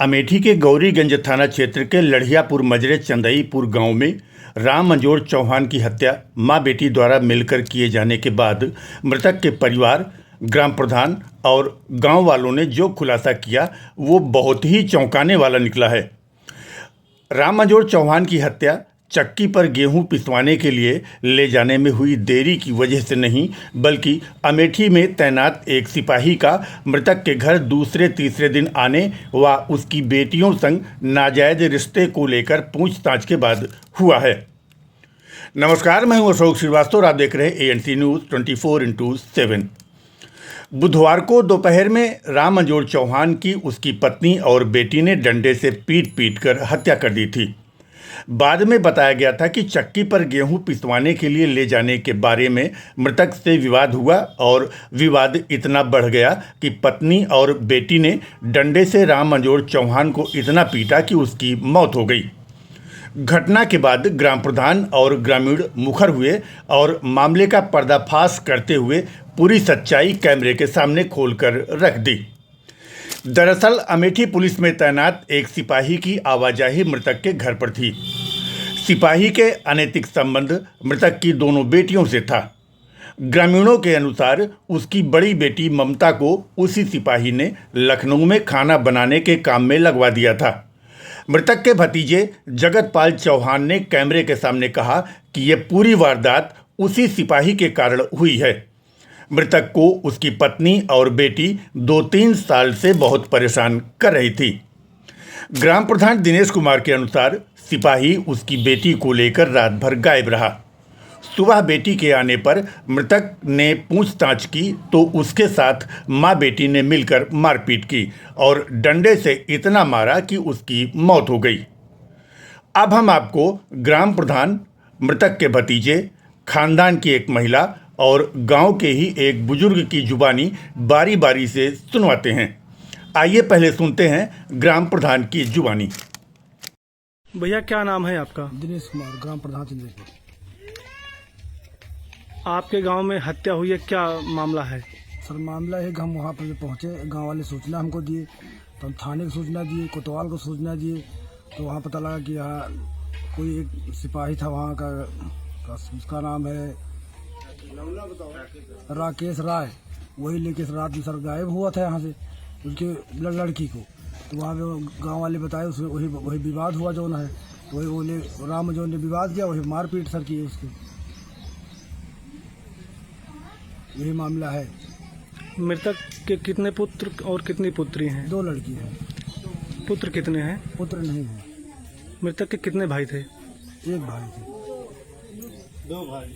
अमेठी के गौरीगंज थाना क्षेत्र के लड़ियापुर मजरे चंदईपुर गांव में राम मंजोर चौहान की हत्या मां बेटी द्वारा मिलकर किए जाने के बाद मृतक के परिवार, ग्राम प्रधान और गांव वालों ने जो खुलासा किया वो बहुत ही चौंकाने वाला निकला है। राम मंजोर चौहान की हत्या चक्की पर गेहूं पिसवाने के लिए ले जाने में हुई देरी की वजह से नहीं, बल्कि अमेठी में तैनात एक सिपाही का मृतक के घर दूसरे तीसरे दिन आने व उसकी बेटियों संग नाजायज रिश्ते को लेकर पूछताछ के बाद हुआ है। नमस्कार, मैं हूं अशोक श्रीवास्तव और आप देख रहे हैं ANC न्यूज़ 24x7। बुधवार को दोपहर में राम मंजोर चौहान की उसकी पत्नी और बेटी ने डंडे से पीट कर हत्या कर दी थी। बाद में बताया गया था कि चक्की पर गेहूं पिसवाने के लिए ले जाने के बारे में मृतक से विवाद हुआ और विवाद इतना बढ़ गया कि पत्नी और बेटी ने डंडे से राम मंजोर चौहान को इतना पीटा कि उसकी मौत हो गई। घटना के बाद ग्राम प्रधान और ग्रामीण मुखर हुए और मामले का पर्दाफाश करते हुए पूरी सच्चाई कैमरे के सामने खोलकर रख दी। दरअसल अमेठी पुलिस में तैनात एक सिपाही की आवाजाही मृतक के घर पर थी। सिपाही के अनैतिक संबंध मृतक की दोनों बेटियों से था। ग्रामीणों के अनुसार उसकी बड़ी बेटी ममता को उसी सिपाही ने लखनऊ में खाना बनाने के काम में लगवा दिया था। मृतक के भतीजे जगतपाल चौहान ने कैमरे के सामने कहा कि यह पूरी वारदात उसी सिपाही के कारण हुई है। मृतक को उसकी पत्नी और बेटी 2-3 साल से बहुत परेशान कर रही थी। ग्राम प्रधान दिनेश कुमार के अनुसार सिपाही उसकी बेटी को लेकर रात भर गायब रहा। सुबह बेटी के आने पर मृतक ने पूछताछ की तो उसके साथ मां बेटी ने मिलकर मारपीट की और डंडे से इतना मारा कि उसकी मौत हो गई। अब हम आपको ग्राम प्रधान, मृतक के भतीजे, खानदान की एक महिला और गांव के ही एक बुजुर्ग की जुबानी बारी बारी से सुनवाते हैं। आइए पहले सुनते हैं ग्राम प्रधान की जुबानी। भैया, क्या नाम है आपका? दिनेश कुमार, ग्राम प्रधान चंद्रपुर। आपके गांव में हत्या हुई है, क्या मामला है? सर, मामला है कि हम वहाँ पर पहुँचे, गांव वाले सूचना हमको दिए, तो हम थाने को सूचना दिए, कोतवाल को सूचना दिए, तो वहाँ पता लगा कि यहाँ कोई एक सिपाही था वहाँ का उसका नाम है राकेश राय। वही लेके रात में सर गायब हुआ था यहाँ से उसके लड़की को। तो वहाँ पे गांव वाले बताए उसमें वही विवाद हुआ जो है, तो वही बोले राम जो ने विवाद किया, वही मारपीट सर की उसकी। यही मामला है। मृतक के कितने पुत्र और कितनी पुत्री हैं? 2 लड़की हैं। पुत्र कितने हैं? पुत्र नहीं है। मृतक के कितने भाई थे? 1 भाई थे। 2 भाई।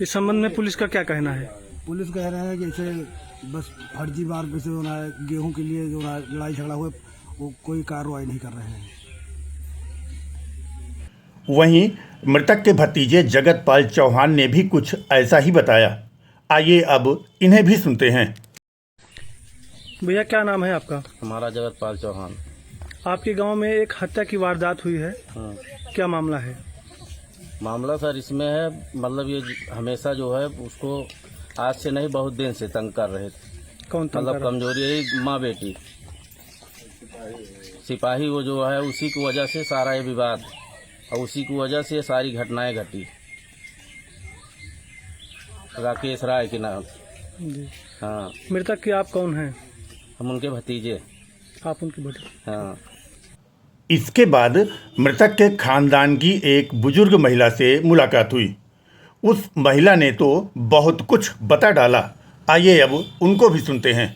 इस संबंध में पुलिस का क्या कहना है? पुलिस कह रहे हैं कि इसे बस फर्जी बार पे से गेहूं के लिए जो लड़ाई झगड़ा हुआ, वो कोई कार्रवाई नहीं कर रहे हैं। वहीं मृतक के भतीजे जगतपाल चौहान ने भी कुछ ऐसा ही बताया। आइए अब इन्हें भी सुनते हैं। भैया, क्या नाम है आपका? हमारा जगतपाल चौहान। आपके गांव में एक हत्या की वारदात हुई है, क्या मामला है? मामला सर इसमें है, मतलब ये हमेशा जो है उसको आज से नहीं बहुत दिन से तंग कर रहे थे। कौन तंग मतलब कर रहा? कमजोरी है माँ बेटी सिपाही, वो जो है उसी की वजह से सारा ये विवाद और उसी की वजह से सारी घटनाएं घटी। राकेश राय के नाम। जी। हाँ। मृतक के आप कौन हैं? हम उनके भतीजे। आप उनके भतीजे? हाँ। इसके बाद मृतक के खानदान की एक बुजुर्ग महिला से मुलाकात हुई। उस महिला ने तो बहुत कुछ बता डाला। आइए अब उनको भी सुनते हैं।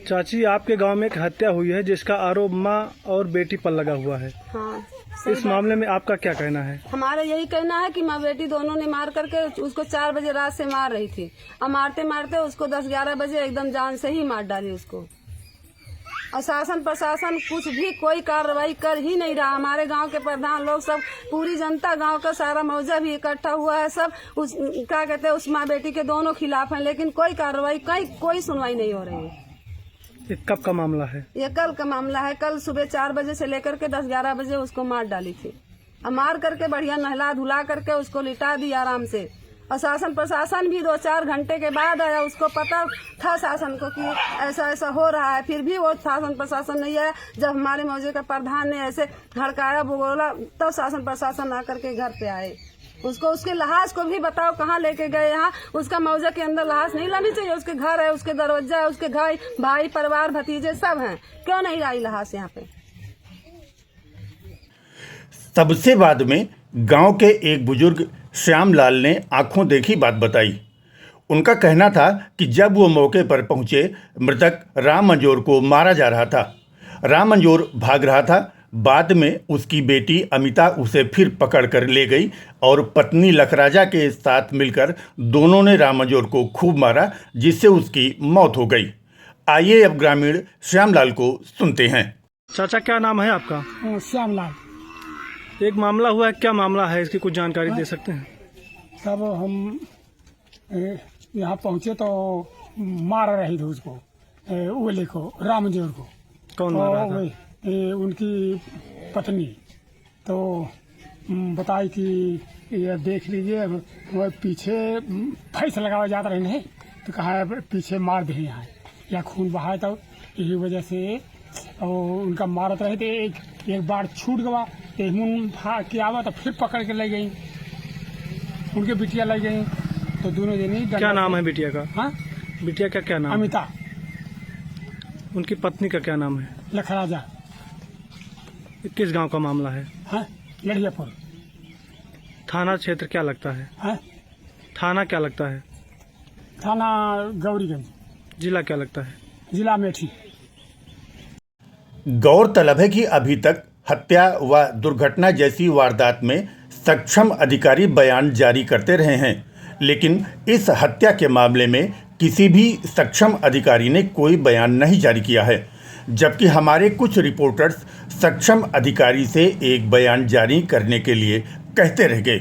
चाची, आपके गांव में एक हत्या हुई है जिसका आरोप मां और बेटी पर लगा हुआ है। हाँ, इस मामले में आपका क्या कहना है? हमारा यही कहना है कि माँ बेटी दोनों ने मार करके उसको 4 बजे रात से मार रही थी और मारते मारते उसको 10-11 बजे एकदम जान से ही मार डाली उसको। और शासन प्रशासन कुछ भी कोई कार्रवाई कर ही नहीं रहा। हमारे गांव के प्रधान लोग सब, पूरी जनता, गांव का सारा मौजा भी इकट्ठा हुआ है, सब उस क्या कहते हैं उस माँ बेटी के दोनों खिलाफ हैं, लेकिन कोई कार्रवाई कोई सुनवाई नहीं हो रही है। ये कब का मामला है? ये कल का मामला है। कल सुबह 4 बजे से लेकर के 10-11 बजे उसको मार डाली थी। और मार करके बढ़िया नहला धुला करके उसको लिटा दी आराम से। और शासन प्रशासन भी 2-4 घंटे के बाद आया। उसको पता था शासन को कि ऐसा ऐसा हो रहा है, फिर भी वो शासन प्रशासन नहीं आया। जब हमारे मौजे का प्रधान ने ऐसे हड़काया बोला, तब शासन प्रशासन आकर के घर पे आए। उसको उसके लहाज को भी बताओ कहाँ लेके गए। यहाँ उसका मौजा के अंदर लहाज नहीं लानी चाहिए। उसके घर है, उसके दरवाजा है, उसके भाई परिवार भतीजे सब हैं, क्यों नहीं लाई लहाज यहाँ पे। सबसे बाद में गांव के एक बुजुर्ग श्यामलाल ने आंखों देखी बात बताई। उनका कहना था कि जब वो मौके पर पहुंचे, मृतक राम मंजोर को मारा जा रहा था। राम मंजोर भाग रहा था। बाद में उसकी बेटी अमिता उसे फिर पकड़ कर ले गई और पत्नी लखराजा के साथ मिलकर दोनों ने राम मंजोर को खूब मारा, जिससे उसकी मौत हो गई। आइए अब ग्रामीण श्यामलाल को सुनते हैं। चाचा क्या नाम है आपका? श्यामलाल। एक मामला हुआ है, क्या मामला है, इसकी कुछ जानकारी दे सकते हैं? तब हम यहाँ पहुँचे तो मार रही थी उसको, ओले को, रामजोर को। कौन मार रहा था? उनकी पत्नी तो बताई कि ये देख लीजिए, वो पीछे फैस लगावा जाता रहे नहीं तो कहा पीछे मार दे यहाँ या खून बहा, तो यही वजह से और उनका मारत रहे थे। एक बार छूट गवा भाग के आवा तो फिर पकड़ के ले गई, उनके बिटिया ले गई। तो दोनों जनी। क्या नाम है बिटिया का? हाँ, बिटिया का क्या नाम? अमिता। उनकी पत्नी का क्या नाम है? लखराजा। किस गांव का मामला है? हाँ, लड़ियापुर। थाना क्षेत्र क्या लगता है? हाँ, थाना क्या लगता है? थाना गौरीगंज। जिला क्या लगता है? जिला मेठी। गौरतलब है कि अभी तक हत्या व दुर्घटना जैसी वारदात में सक्षम अधिकारी बयान जारी करते रहे हैं, लेकिन इस हत्या के मामले में किसी भी सक्षम अधिकारी ने कोई बयान नहीं जारी किया है। जबकि हमारे कुछ रिपोर्टर्स सक्षम अधिकारी से एक बयान जारी करने के लिए कहते रह गए।